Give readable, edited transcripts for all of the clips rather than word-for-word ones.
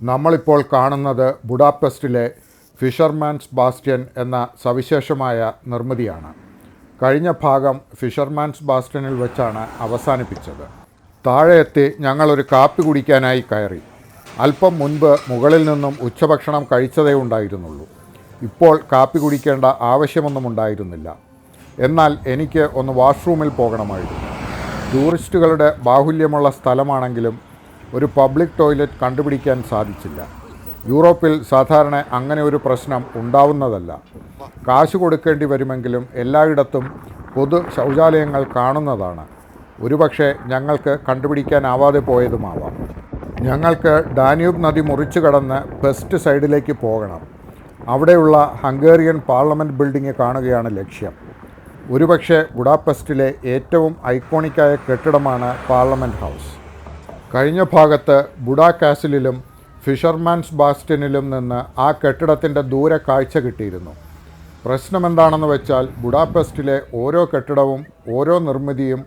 നമ്മളിപ്പോൾ കാണുന്നത് ബുഡാപെസ്റ്റിലെ ഫിഷർമാൻസ് ബാസ്റ്റ്യൻ എന്ന സവിശേഷമായ നിർമ്മിതിയാണ്. കഴിഞ്ഞ ഭാഗം ഫിഷർമാൻസ് ബാസ്റ്റ്യനിൽ വെച്ചാണ് അവസാനിപ്പിച്ചത്. താഴെ എത്തി ഞങ്ങളൊരു കാപ്പി കുടിക്കാനായി കയറി. അല്പം മുൻപ് മുകളിൽ നിന്നും ഉച്ചഭക്ഷണം കഴിച്ചതേ ഉണ്ടായിരുന്നുള്ളൂ. ഇപ്പോൾ കാപ്പി കുടിക്കേണ്ട ആവശ്യമൊന്നും ഉണ്ടായിരുന്നില്ല. എന്നാൽ എനിക്ക് ഒന്ന് വാഷ്റൂമിൽ പോകണമായിരുന്നു. ടൂറിസ്റ്റുകളുടെ ബാഹുല്യമുള്ള സ്ഥലമാണെങ്കിലും ഒരു പബ്ലിക് ടോയ്ലറ്റ് കണ്ടുപിടിക്കാൻ സാധിച്ചില്ല. യൂറോപ്പിൽ സാധാരണ അങ്ങനെ ഒരു പ്രശ്നം ഉണ്ടാവുന്നതല്ല. കാശ് കൊടുക്കേണ്ടി വരുമെങ്കിലും എല്ലായിടത്തും പൊതു ശൗചാലയങ്ങൾ കാണുന്നതാണ്. ഒരുപക്ഷെ ഞങ്ങൾക്ക് കണ്ടുപിടിക്കാനാവാതെ പോയതുമാവാം. ഞങ്ങൾക്ക് ഡാന്യൂബ് നദി മുറിച്ചു കടന്ന് പെസ്റ്റ് സൈഡിലേക്ക് പോകണം. അവിടെയുള്ള ഹംഗേറിയൻ പാർലമെൻറ്റ് ബിൽഡിംഗ് കാണുകയാണ് ലക്ഷ്യം. ഒരുപക്ഷെ ബുഡാപെസ്റ്റിലെ ഏറ്റവും ഐക്കോണിക്കായ കെട്ടിടമാണ് പാർലമെൻറ്റ് ഹൗസ്. കഴിഞ്ഞ ഭാഗത്ത് ബുഡാ കാസിലും ഫിഷർമാൻസ് ബാസ്റ്റ്യനിലും നിന്ന് ആ കെട്ടിടത്തിൻ്റെ ദൂരെ കാഴ്ച കിട്ടിയിരുന്നു. പ്രശ്നമെന്താണെന്ന് വെച്ചാൽ ബുഡാപെസ്റ്റിലെ ഓരോ കെട്ടിടവും ഓരോ നിർമ്മിതിയും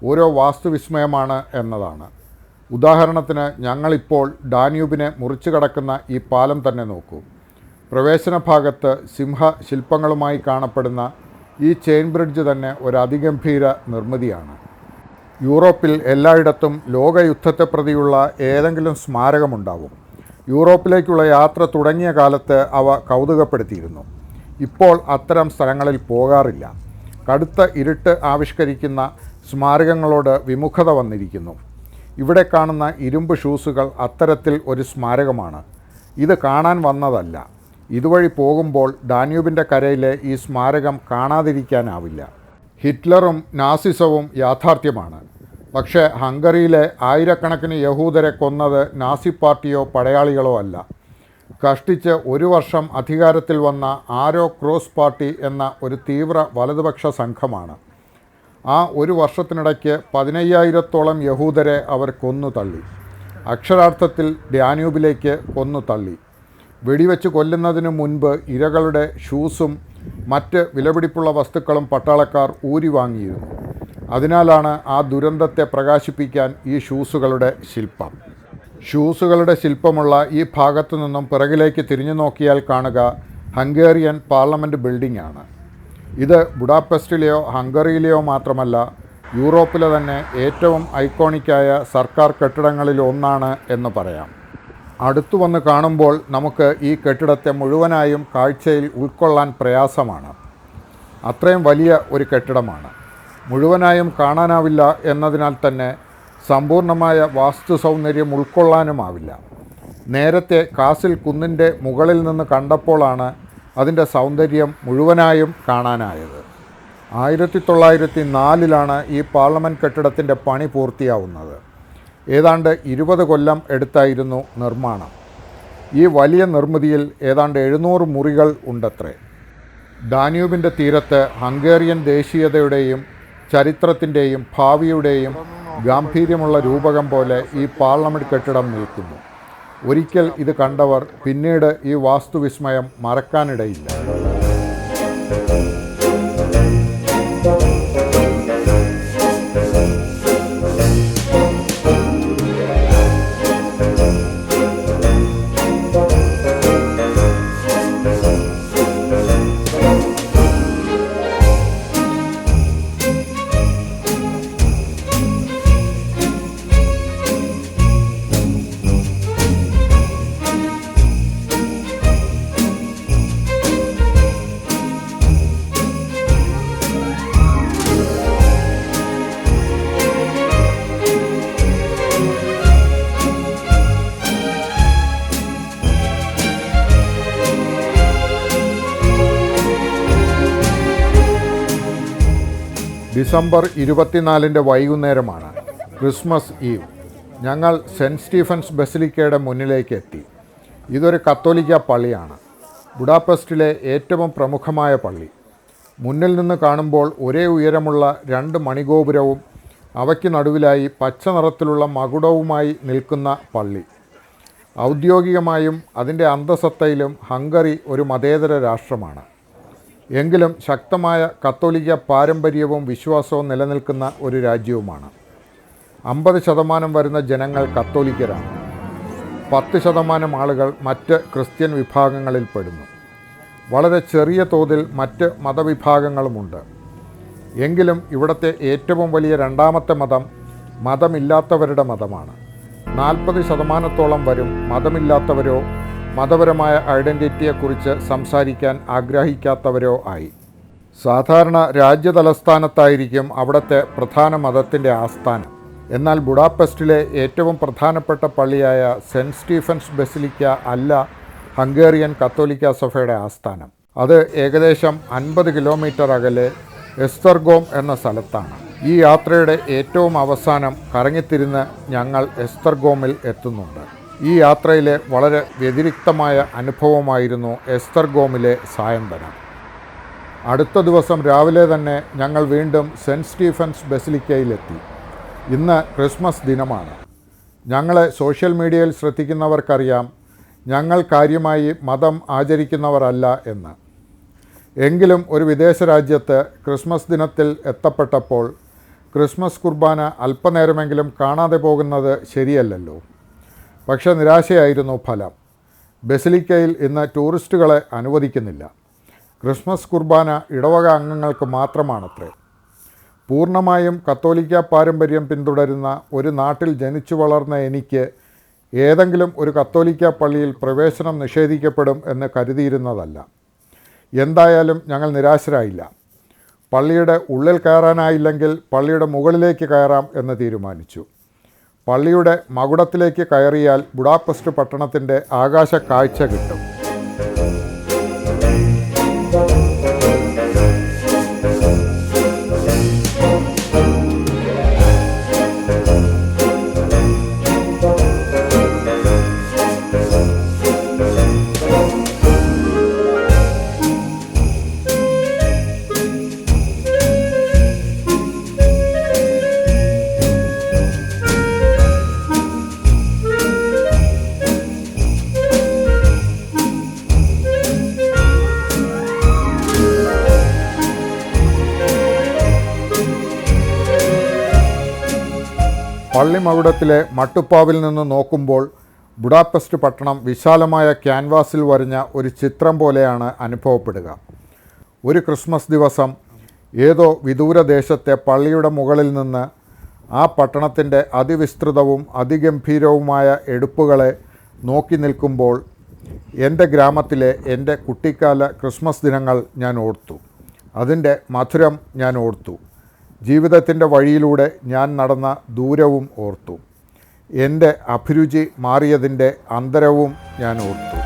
ഓരോ വാസ്തുവിസ്മയമാണ് എന്നതാണ്. ഉദാഹരണത്തിന് ഞങ്ങളിപ്പോൾ ഡാന്യൂബിനെ മുറിച്ചു കടക്കുന്ന ഈ പാലം തന്നെ നോക്കൂ. പ്രവേശന ഭാഗത്ത് സിംഹശില്പങ്ങളുമായി കാണപ്പെടുന്ന ഈ ചെയിൻ ബ്രിഡ്ജ് തന്നെ ഒരു അതിഗംഭീര നിർമ്മിതിയാണ്. യൂറോപ്പിൽ എല്ലായിടത്തും ലോകയുദ്ധത്തെ പ്രതിയുള്ള ഏതെങ്കിലും സ്മാരകമുണ്ടാവും. യൂറോപ്പിലേക്കുള്ള യാത്ര തുടങ്ങിയ കാലത്ത് അവ കൗതുകപ്പെടുത്തിയിരുന്നു. ഇപ്പോൾ അത്തരം സ്ഥലങ്ങളിൽ പോകാറില്ല. കടുത്ത ഇരുട്ട് ആവിഷ്കരിക്കുന്ന സ്മാരകങ്ങളോട് വിമുഖത വന്നിരിക്കുന്നു. ഇവിടെ കാണുന്ന ഇരുമ്പ് ഷൂസുകൾ അത്തരത്തിൽ ഒരു സ്മാരകമാണ്. ഇത് കാണാൻ വന്നതല്ല. ഇതുവഴി പോകുമ്പോൾ ഡാന്യൂബിൻ്റെ കരയിലെ ഈ സ്മാരകം കാണാതിരിക്കാനാവില്ല. ഹിറ്റ്ലറും നാസിസവും യാഥാർത്ഥ്യമാണ്. പക്ഷേ ഹംഗറിയിലെ ആയിരക്കണക്കിന് യഹൂദരെ കൊന്നത് നാസി പാർട്ടിയോ പടയാളികളോ അല്ല. കഷ്ടിച്ച് ഒരു വർഷം അധികാരത്തിൽ വന്ന ആരോ ക്രോസ് പാർട്ടി എന്ന ഒരു തീവ്ര വലതുപക്ഷ സംഘമാണ്. ആ ഒരു വർഷത്തിനിടയ്ക്ക് 15,000-ഓളം യഹൂദരെ അവർ കൊന്നു തള്ളി. അക്ഷരാർത്ഥത്തിൽ ഡാന്യൂബിലേക്ക് കൊന്നു തള്ളി. വെടിവെച്ച് കൊല്ലുന്നതിന് മുൻപ് ഇരകളുടെ ഷൂസും മറ്റ് വിലപിടിപ്പുള്ള വസ്തുക്കളും പട്ടാളക്കാർ ഊരി വാങ്ങിയിരുന്നു. അതിനാലാണ് ആ ദുരന്തത്തെ പ്രകാശിപ്പിക്കാൻ ഈ ഷൂസുകളുടെ ശില്പം. ഷൂസുകളുടെ ശില്പമുള്ള ഈ ഭാഗത്തു നിന്നും പിറകിലേക്ക് തിരിഞ്ഞു നോക്കിയാൽ കാണുക ഹംഗേറിയൻ പാർലമെൻറ്റ് ബിൽഡിംഗ് ആണ്. ഇത് ബുഡാപെസ്റ്റിലെയോ ഹംഗറിയിലെയോ മാത്രമല്ല, യൂറോപ്പിലെ തന്നെ ഏറ്റവും ഐക്കോണിക്കായ സർക്കാർ കെട്ടിടങ്ങളിൽ ഒന്നാണ് എന്ന് പറയാം. അടുത്തു വന്ന് കാണുമ്പോൾ നമുക്ക് ഈ കെട്ടിടത്തെ മുഴുവനായും കാഴ്ചയിൽ ഉൾക്കൊള്ളാൻ പ്രയാസമാണ്. അത്രയും വലിയ ഒരു കെട്ടിടമാണ്. മുഴുവനായും കാണാനാവില്ല എന്നതിനാൽ തന്നെ സമ്പൂർണ്ണമായ വാസ്തു സൗന്ദര്യം ഉൾക്കൊള്ളാനുമാവില്ല. നേരത്തെ കാസിൽ കുന്നിൻ്റെ മുകളിൽ നിന്ന് കണ്ടപ്പോഴാണ് അതിൻ്റെ സൗന്ദര്യം മുഴുവനായും കാണാനായത്. 1904 ഈ പാർലമെൻറ്റ് കെട്ടിടത്തിൻ്റെ പണി പൂർത്തിയാവുന്നത്. ഏതാണ്ട് 20 കൊല്ലം എടുത്തായിരുന്നു നിർമ്മാണം. ഈ വലിയ നിർമ്മിതിയിൽ ഏതാണ്ട് 700 മുറികൾ ഉണ്ടത്രേ. ഡാന്യൂബിൻ്റെ തീരത്ത് ഹംഗേറിയൻ ദേശീയതയുടെയും ചരിത്രത്തിൻ്റെയും ഭാവിയുടെയും ഗാംഭീര്യമുള്ള രൂപകം പോലെ ഈ പാർലമെൻറ്റ് കെട്ടിടം നിൽക്കുന്നു. ഒരിക്കൽ ഇത് കണ്ടവർ പിന്നീട് ഈ വാസ്തുവിസ്മയം മറക്കാനിടയില്ല. ഡിസംബർ 24 വൈകുന്നേരമാണ്, ക്രിസ്മസ് ഈവ്. ഞങ്ങൾ സെൻറ്റ് സ്റ്റീഫൻസ് ബസിലിക്കയുടെ മുന്നിലേക്ക് എത്തി. ഇതൊരു കത്തോലിക്ക പള്ളിയാണ്. ബുഡാപെസ്റ്റിലെ ഏറ്റവും പ്രമുഖമായ പള്ളി. മുന്നിൽ നിന്ന് കാണുമ്പോൾ ഒരേ ഉയരമുള്ള 2 മണിഗോപുരവും അവയ്ക്ക് നടുവിലായി പച്ച നിറത്തിലുള്ള മകുടവുമായി നിൽക്കുന്ന പള്ളി. ഔദ്യോഗികമായും അതിൻ്റെ അന്തസത്തയിലും ഹംഗറി ഒരു മതേതര രാഷ്ട്രമാണ്. എങ്കിലും ശക്തമായ കത്തോലിക്ക പാരമ്പര്യവും വിശ്വാസവും നിലനിൽക്കുന്ന ഒരു രാജ്യവുമാണ്. 50% വരുന്ന ജനങ്ങൾ കത്തോലിക്കരാണ്. 10% ആളുകൾ മറ്റ് ക്രിസ്ത്യൻ വിഭാഗങ്ങളിൽപ്പെടുന്നു. വളരെ ചെറിയ തോതിൽ മറ്റ് മതവിഭാഗങ്ങളുമുണ്ട്. എങ്കിലും ഇവിടുത്തെ ഏറ്റവും വലിയ രണ്ടാമത്തെ മതം മതമില്ലാത്തവരുടെ മതമാണ്. 40% വരും മതമില്ലാത്തവരോ മതപരമായ ഐഡൻറ്റിറ്റിയെക്കുറിച്ച് സംസാരിക്കാൻ ആഗ്രഹിക്കാത്തവരോ ആയി. സാധാരണ രാജ്യതലസ്ഥാനത്തായിരിക്കും അവിടുത്തെ പ്രധാന മതത്തിൻ്റെ ആസ്ഥാനം. എന്നാൽ ബുഡാപെസ്റ്റിലെ ഏറ്റവും പ്രധാനപ്പെട്ട പള്ളിയായ സെൻറ്റ് സ്റ്റീഫൻസ് ബസിലിക്ക അല്ല ഹംഗേറിയൻ കത്തോലിക്ക സഭയുടെ ആസ്ഥാനം. അത് ഏകദേശം 50 കിലോമീറ്റർ അകലെ എസ്തർഗോം എന്ന സ്ഥലത്താണ്. ഈ യാത്രയുടെ ഏറ്റവും അവസാനം കറങ്ങിത്തിരിഞ്ഞ് ഞങ്ങൾ എസ്തർഗോമിൽ എത്തുന്നുണ്ട്. ഈ യാത്രയിലെ വളരെ വ്യതിരിക്തമായ അനുഭവമായിരുന്നു എസ്തർഗോമിലെ സായന്തനം. അടുത്ത ദിവസം രാവിലെ തന്നെ ഞങ്ങൾ വീണ്ടും സെൻറ്റ് സ്റ്റീഫൻസ് ബസിലിക്കയിലെത്തി. ഇന്ന് ക്രിസ്മസ് ദിനമാണ്. ഞങ്ങളെ സോഷ്യൽ മീഡിയയിൽ ശ്രദ്ധിക്കുന്നവർക്കറിയാം ഞങ്ങൾ കാര്യമായി മതം ആചരിക്കുന്നവരല്ല എന്ന്. എങ്കിലും ഒരു വിദേശ രാജ്യത്ത് ക്രിസ്മസ് ദിനത്തിൽ എത്തപ്പെട്ടപ്പോൾ ക്രിസ്മസ് കുർബാന അല്പനേരമെങ്കിലും കാണാതെ പോകുന്നത് ശരിയല്ലല്ലോ. പക്ഷേ നിരാശയായിരുന്നു ഫലം. ബസിലിക്കയിൽ ഇന്ന് ടൂറിസ്റ്റുകളെ അനുവദിക്കുന്നില്ല. ക്രിസ്മസ് കുർബാന ഇടവക അംഗങ്ങൾക്ക് മാത്രമാണത്രേ. പൂർണ്ണമായും കത്തോലിക്ക പാരമ്പര്യം പിന്തുടരുന്ന ഒരു നാട്ടിൽ ജനിച്ചു വളർന്ന എനിക്ക് ഏതെങ്കിലും ഒരു കത്തോലിക്ക പള്ളിയിൽ പ്രവേശനം നിഷേധിക്കപ്പെടും എന്ന് കരുതിയിരുന്നതല്ല. എന്തായാലും ഞങ്ങൾ നിരാശരായില്ല. പള്ളിയുടെ ഉള്ളിൽ കയറാനായില്ലെങ്കിൽ പള്ളിയുടെ മുകളിലേക്ക് കയറാം എന്ന് തീരുമാനിച്ചു. പള്ളിയുടെ മകുടത്തിലേക്ക് കയറിയാൽ ബുഡാപെസ്റ്റ് പട്ടണത്തിൻ്റെ ആകാശ കാഴ്ച കിട്ടും. പള്ളിമകുടത്തിലെ മട്ടുപ്പാവിൽ നിന്ന് നോക്കുമ്പോൾ ബുഡാപെസ്റ്റ് പട്ടണം വിശാലമായ ക്യാൻവാസിൽ വരഞ്ഞ ഒരു ചിത്രം പോലെയാണ് അനുഭവപ്പെടുക. ഒരു ക്രിസ്മസ് ദിവസം ഏതോ വിദൂര ദേശത്തെ പള്ളിയുടെ മുകളിൽ നിന്ന് ആ പട്ടണത്തിൻ്റെ അതിവിസ്തൃതവും അതിഗംഭീരവുമായ എടുപ്പുകളെ നോക്കി നിൽക്കുമ്പോൾ എൻ്റെ ഗ്രാമത്തിലെ എൻ്റെ കുട്ടിക്കാല ക്രിസ്മസ് ദിനങ്ങൾ ഞാൻ ഓർത്തു. അതിൻ്റെ മധുരം ഞാൻ ഓർത്തു. ജീവിതത്തിൻ്റെ വഴിയിലൂടെ ഞാൻ നടന്ന ദൂരവും ഓർത്തു. എൻ്റെ അഭിരുചി മാറിയതിൻ്റെ അന്തരവും ഞാൻ ഓർത്തു.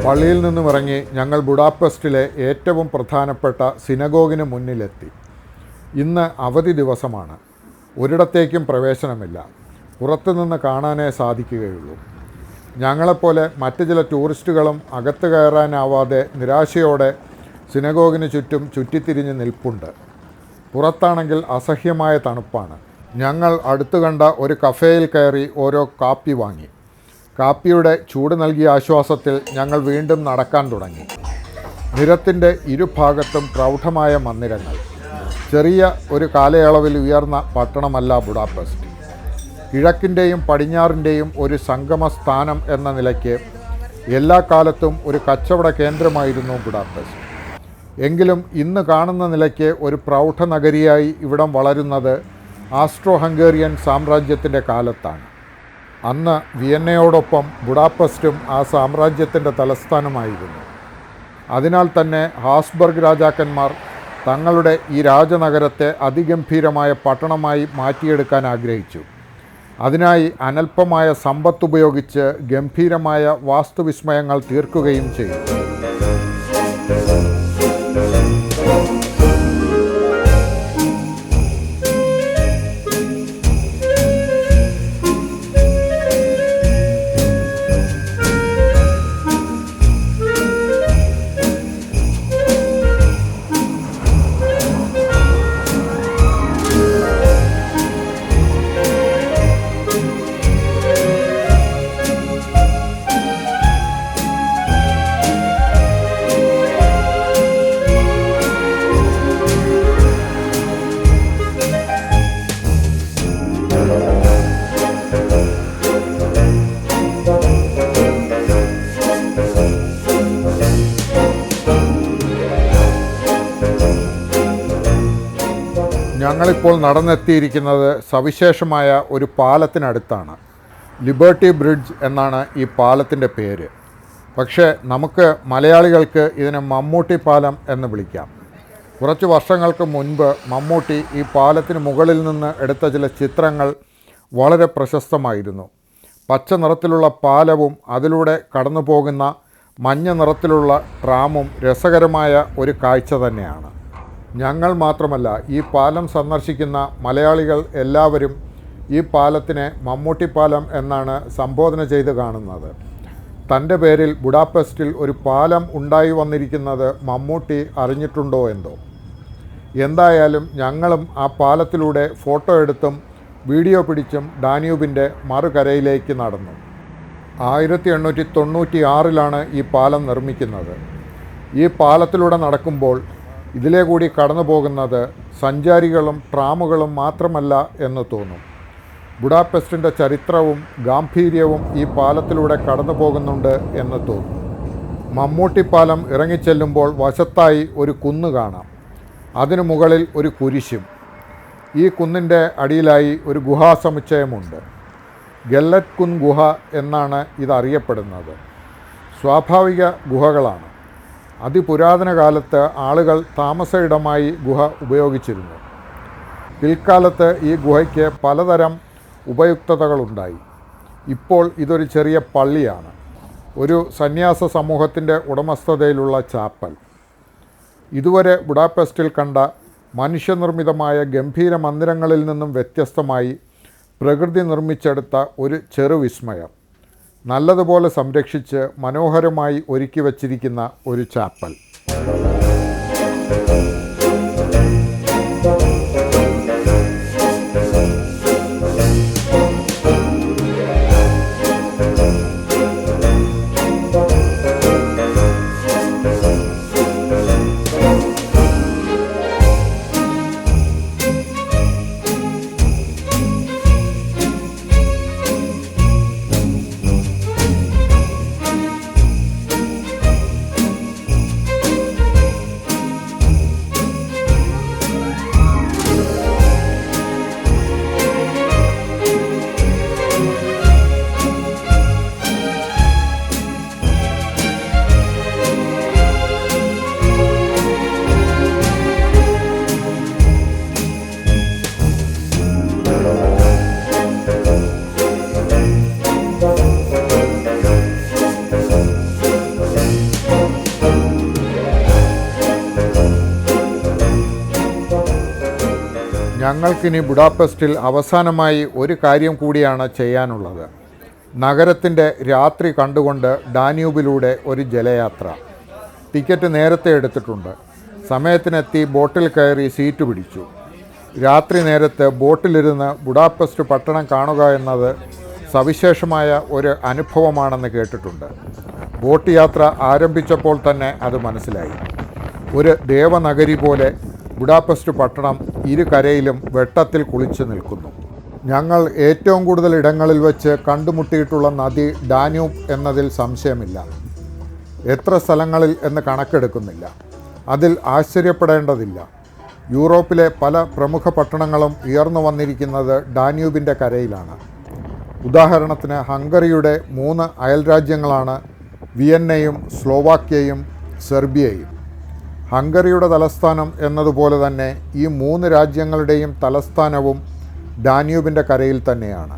പള്ളിയിൽ നിന്നും ഇറങ്ങി ഞങ്ങൾ ബുഡാപെസ്റ്റിലെ ഏറ്റവും പ്രധാനപ്പെട്ട സിനഗോഗിന് മുന്നിലെത്തി. ഇന്ന് അവധി ദിവസമാണ്. ഒരിടത്തേക്കും പ്രവേശനമില്ല. പുറത്തുനിന്ന് കാണാനേ സാധിക്കുകയുള്ളൂ. ഞങ്ങളെപ്പോലെ മറ്റ് ചില ടൂറിസ്റ്റുകളും അകത്ത് കയറാനാവാതെ നിരാശയോടെ സിനഗോഗിന് ചുറ്റും ചുറ്റിത്തിരിഞ്ഞ് നിൽപ്പുണ്ട്. പുറത്താണെങ്കിൽ അസഹ്യമായ തണുപ്പാണ്. ഞങ്ങൾ അടുത്തു കണ്ട ഒരു കഫേയിൽ കയറി ഓരോ കാപ്പി വാങ്ങി. കാപ്പിയുടെ ചൂട് നൽകിയ ആശ്വാസത്തിൽ ഞങ്ങൾ വീണ്ടും നടക്കാൻ തുടങ്ങി. നിരത്തിൻ്റെ ഇരുഭാഗത്തും പ്രൗഢമായ മന്ദിരങ്ങൾ. ചെറിയ ഒരു കാലയളവിൽ ഉയർന്ന പട്ടണമല്ല ബുഡാപെസ്റ്റ്. കിഴക്കിൻ്റെയും പടിഞ്ഞാറിൻ്റെയും ഒരു സംഗമ സ്ഥാനം എന്ന നിലയ്ക്ക് എല്ലാ കാലത്തും ഒരു കച്ചവട കേന്ദ്രമായിരുന്നു ബുഡാപെസ്റ്റ്. എങ്കിലും ഇന്ന് കാണുന്ന നിലയ്ക്ക് ഒരു പ്രൗഢ നഗരിയായി ഇവിടം വളരുന്നത് ആസ്ട്രോ ഹംഗേറിയൻ സാമ്രാജ്യത്തിൻ്റെ കാലത്താണ്. അന്ന് വിയന്നയോടൊപ്പം ബുഡാപെസ്റ്റും ആ സാമ്രാജ്യത്തിൻ്റെ തലസ്ഥാനമായിരുന്നു. അതിനാൽ തന്നെ ഹാസ്ബർഗ് രാജാക്കന്മാർ തങ്ങളുടെ ഈ രാജനഗരത്തെ അതിഗംഭീരമായ പട്ടണമായി മാറ്റിയെടുക്കാൻ ആഗ്രഹിച്ചു. അതിനായി അനൽപമായ സമ്പത്തുപയോഗിച്ച് ഗംഭീരമായ വാസ്തുവിസ്മയങ്ങൾ തീർക്കുകയും ചെയ്തു. ഞങ്ങളിപ്പോൾ നടന്നെത്തിയിരിക്കുന്നത് സവിശേഷമായ ഒരു പാലത്തിനടുത്താണ്. ലിബർട്ടി ബ്രിഡ്ജ് എന്നാണ് ഈ പാലത്തിൻ്റെ പേര്. പക്ഷേ നമുക്ക് മലയാളികൾക്ക് ഇതിനെ മമ്മൂട്ടി പാലം എന്ന് വിളിക്കാം. കുറച്ച് വർഷങ്ങൾക്ക് മുൻപ് മമ്മൂട്ടി ഈ പാലത്തിന് മുകളിൽ നിന്ന് എടുത്ത ചില ചിത്രങ്ങൾ വളരെ പ്രശസ്തമായിരുന്നു. പച്ച നിറത്തിലുള്ള പാലവും അതിലൂടെ കടന്നു പോകുന്ന മഞ്ഞ നിറത്തിലുള്ള ട്രാമും രസകരമായ ഒരു കാഴ്ച തന്നെയാണ്. ഞങ്ങൾ മാത്രമല്ല, ഈ പാലം സന്ദർശിക്കുന്ന മലയാളികൾ എല്ലാവരും ഈ പാലത്തിനെ മമ്മൂട്ടി പാലം എന്നാണ് സംബോധന ചെയ്ത് കാണുന്നത്. തൻ്റെ പേരിൽ ബുഡാപെസ്റ്റിൽ ഒരു പാലം ഉണ്ടായി വന്നിരിക്കുന്നത് മമ്മൂട്ടി അറിഞ്ഞിട്ടുണ്ടോ എന്തോ. എന്തായാലും ഞങ്ങളും ആ പാലത്തിലൂടെ ഫോട്ടോ എടുത്തും വീഡിയോ പിടിച്ചും ഡാന്യൂബിൻ്റെ മറുകരയിലേക്ക് നടന്നു. 1896 ഈ പാലം നിർമ്മിക്കുന്നത്. ഈ പാലത്തിലൂടെ നടക്കുമ്പോൾ ഇതിലെ കൂടി കടന്നു പോകുന്നത് സഞ്ചാരികളും ട്രാമുകളും മാത്രമല്ല എന്ന് തോന്നും. ബുഡാപെസ്റ്റിൻ്റെ ചരിത്രവും ഗാംഭീര്യവും ഈ പാലത്തിലൂടെ കടന്നു പോകുന്നുണ്ട് എന്ന് തോന്നും. മമ്മൂട്ടി പാലം ഇറങ്ങിച്ചെല്ലുമ്പോൾ വശത്തായി ഒരു കുന്ന് കാണാം. അതിനു മുകളിൽ ഒരു കുരിശും. ഈ കുന്നിൻ്റെ അടിയിലായി ഒരു ഗുഹാസമുച്ചയമുണ്ട്. ഗെല്ലറ്റ് കുന്ന് ഗുഹ എന്നാണ് ഇതറിയപ്പെടുന്നത്. സ്വാഭാവിക ഗുഹകളാണ്. അതിപുരാതന കാലത്ത് ആളുകൾ താമസ ഇടമായി ഗുഹ ഉപയോഗിച്ചിരുന്നു. പിൽക്കാലത്ത് ഈ ഗുഹയ്ക്ക് പലതരം ഉപയുക്തതകളുണ്ടായി. ഇപ്പോൾ ഇതൊരു ചെറിയ പള്ളിയാണ്. ഒരു സന്യാസ സമൂഹത്തിൻ്റെ ഉടമസ്ഥതയിലുള്ള ചാപ്പൽ. ഇതുവരെ ബുഡാപെസ്റ്റിൽ കണ്ട മനുഷ്യനിർമ്മിതമായ ഗംഭീര മന്ദിരങ്ങളിൽ നിന്നും വ്യത്യസ്തമായി പ്രകൃതി നിർമ്മിച്ചെടുത്ത ഒരു ചെറുവിസ്മയം. നല്ലതുപോലെ സംരക്ഷിച്ച് മനോഹരമായി ഒരുക്കി വച്ചിരിക്കുന്ന ഒരു ചാപ്പൽ. ഞങ്ങൾക്കിനി ബുഡാപെസ്റ്റിൽ അവസാനമായി ഒരു കാര്യം കൂടിയാണ് ചെയ്യാനുള്ളത്. നഗരത്തിൻ്റെ രാത്രി കണ്ടുകൊണ്ട് ഡാന്യൂബിലൂടെ ഒരു ജലയാത്ര. ടിക്കറ്റ് നേരത്തെ എടുത്തിട്ടുണ്ട്. സമയത്തിനെത്തി ബോട്ടിൽ കയറി സീറ്റ് പിടിച്ചു. രാത്രി നേരത്ത് ബോട്ടിലിരുന്ന് ബുഡാപെസ്റ്റ് പട്ടണം കാണുക എന്നത് സവിശേഷമായ ഒരു അനുഭവമാണെന്ന് കേട്ടിട്ടുണ്ട്. ബോട്ട് യാത്ര ആരംഭിച്ചപ്പോൾ തന്നെ അത് മനസ്സിലായി. ഒരു ദേവനഗരി പോലെ ബുഡാപെസ്റ്റ് പട്ടണം ഇരു കരയിലും വെട്ടത്തിൽ കുളിച്ചു നിൽക്കുന്നു. ഞങ്ങൾ ഏറ്റവും കൂടുതൽ ഇടങ്ങളിൽ വെച്ച് കണ്ടുമുട്ടിയിട്ടുള്ള നദി ഡാന്യൂബ് എന്നതിൽ സംശയമില്ല. എത്ര സ്ഥലങ്ങളിൽ എന്ന് കണക്കെടുക്കുന്നില്ല. അതിൽ ആശ്ചര്യപ്പെടേണ്ടതില്ല. യൂറോപ്പിലെ പല പ്രമുഖ പട്ടണങ്ങളും ഉയർന്നു വന്നിരിക്കുന്നത് ഡാന്യൂബിൻ്റെ കരയിലാണ്. ഉദാഹരണത്തിന് ഹംഗറിയുടെ 3 അയൽരാജ്യങ്ങളാണ് വിയന്നയും സ്ലോവാക്യയും സെർബിയയും. ഹംഗറിയുടെ തലസ്ഥാനം എന്നതുപോലെ തന്നെ ഈ 3 രാജ്യങ്ങളുടെയും തലസ്ഥാനവും ഡാന്യൂബിൻ്റെ കരയിൽ തന്നെയാണ്.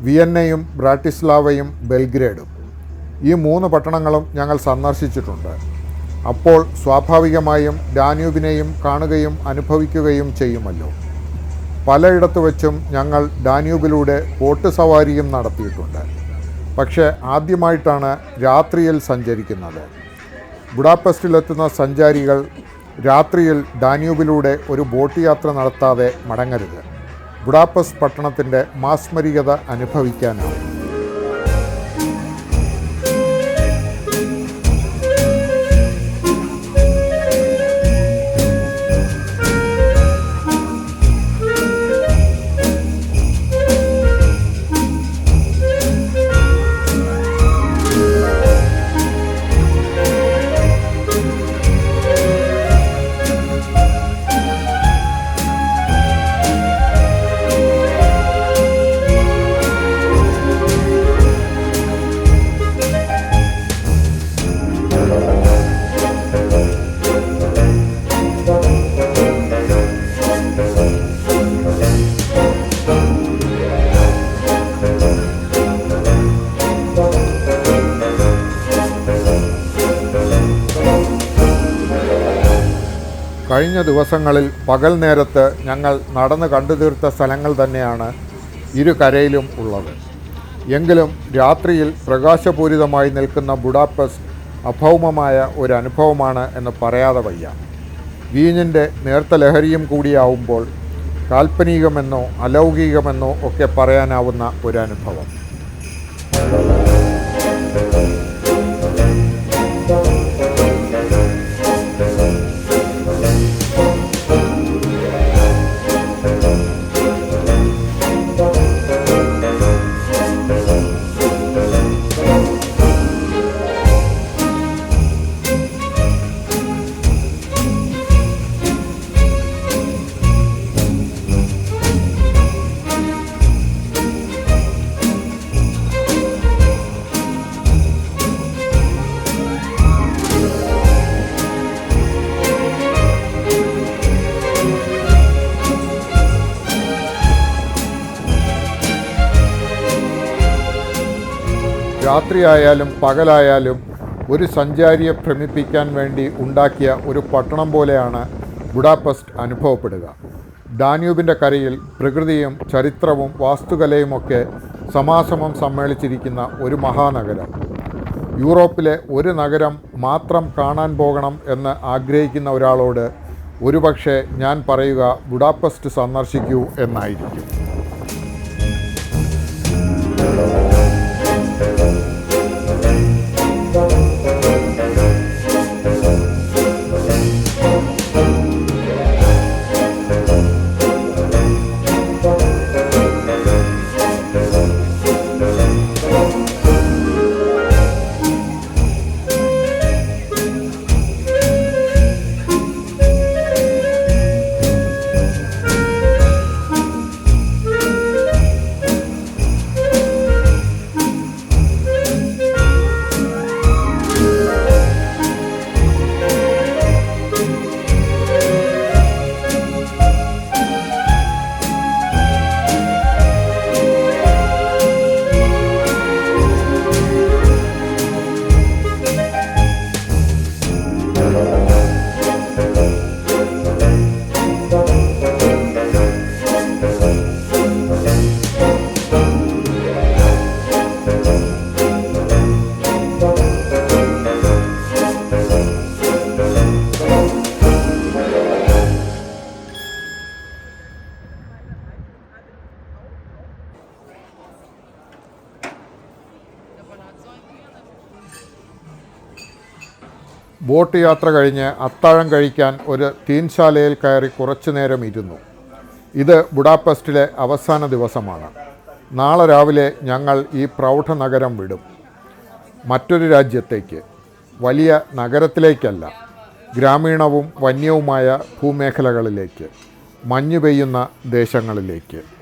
വിയന്നയും ബ്രാട്ടിസ്ലാവയും ബെൽഗ്രേഡും. ഈ 3 പട്ടണങ്ങളും ഞങ്ങൾ സന്ദർശിച്ചിട്ടുണ്ട്. അപ്പോൾ സ്വാഭാവികമായും ഡാന്യൂബിനെയും കാണുകയും അനുഭവിക്കുകയും ചെയ്യുമല്ലോ. പലയിടത്ത് വെച്ചും ഞങ്ങൾ ഡാന്യൂബിലൂടെ ബോട്ട് സവാരിയും നടത്തിയിട്ടുണ്ട്. പക്ഷേ ആദ്യമായിട്ടാണ് രാത്രിയിൽ സഞ്ചരിക്കുന്നത്. ബുഡാപെസ്റ്റിലെത്തുന്ന സഞ്ചാരികൾ രാത്രിയിൽ ഡാന്യൂബിലൂടെ ഒരു ബോട്ട് യാത്ര നടത്താതെ മടങ്ങരുത്. ബുഡാപെസ്റ്റ് പട്ടണത്തിൻ്റെ മാസ്മരികത അനുഭവിക്കാനാണ്. കഴിഞ്ഞ ദിവസങ്ങളിൽ പകൽ നേരത്ത് ഞങ്ങൾ നടന്ന് കണ്ടു തീർത്ത സ്ഥലങ്ങൾ തന്നെയാണ് ഇരു കരയിലും ഉള്ളത്. എങ്കിലും രാത്രിയിൽ പ്രകാശപൂരിതമായി നിൽക്കുന്ന ബുഡാപെസ്റ്റ് അഭൗമമായ ഒരു അനുഭവമാണ് എന്ന് പറയാതെ വയ്യ. വീഞ്ഞിൻ്റെ നേർത്ത ലഹരിയും കൂടിയാവുമ്പോൾ കാൽപ്പനികമെന്നോ അലൗകികമെന്നോ ഒക്കെ പറയാനാവുന്ന ഒരു അനുഭവം. രാത്രിയായാലും പകലായാലും ഒരു സഞ്ചാരിയെ ഭ്രമിപ്പിക്കാൻ വേണ്ടി ഉണ്ടാക്കിയ ഒരു പട്ടണം പോലെയാണ് ബുഡാപെസ്റ്റ് അനുഭവപ്പെടുക. ഡാന്യൂബിൻ്റെ കരയിൽ പ്രകൃതിയും ചരിത്രവും വാസ്തുകലയുമൊക്കെ സമാസമം സമ്മേളിച്ചിരിക്കുന്ന ഒരു മഹാനഗരം. യൂറോപ്പിലെ ഒരു നഗരം മാത്രം കാണാൻ പോകണം എന്ന് ആഗ്രഹിക്കുന്ന ഒരാളോട് ഒരുപക്ഷെ ഞാൻ പറയുക ബുഡാപെസ്റ്റ് സന്ദർശിക്കൂ എന്നായിരിക്കും. ബോട്ട് യാത്ര കഴിഞ്ഞ് അത്താഴം കഴിക്കാൻ ഒരു തീൻശാലയിൽ കയറി കുറച്ചു നേരം ഇരുന്നു. ഇത് ബുഡാപെസ്റ്റിലെ അവസാന ദിവസമാണ്. നാളെ രാവിലെ ഞങ്ങൾ ഈ പ്രൗഢ നഗരം വിടും. മറ്റൊരു രാജ്യത്തേക്ക്, വലിയ നഗരത്തിലേക്കല്ല, ഗ്രാമീണവും വന്യവുമായ ഭൂമേഖലകളിലേക്ക്, മഞ്ഞു പെയ്യുന്ന ദേശങ്ങളിലേക്ക്.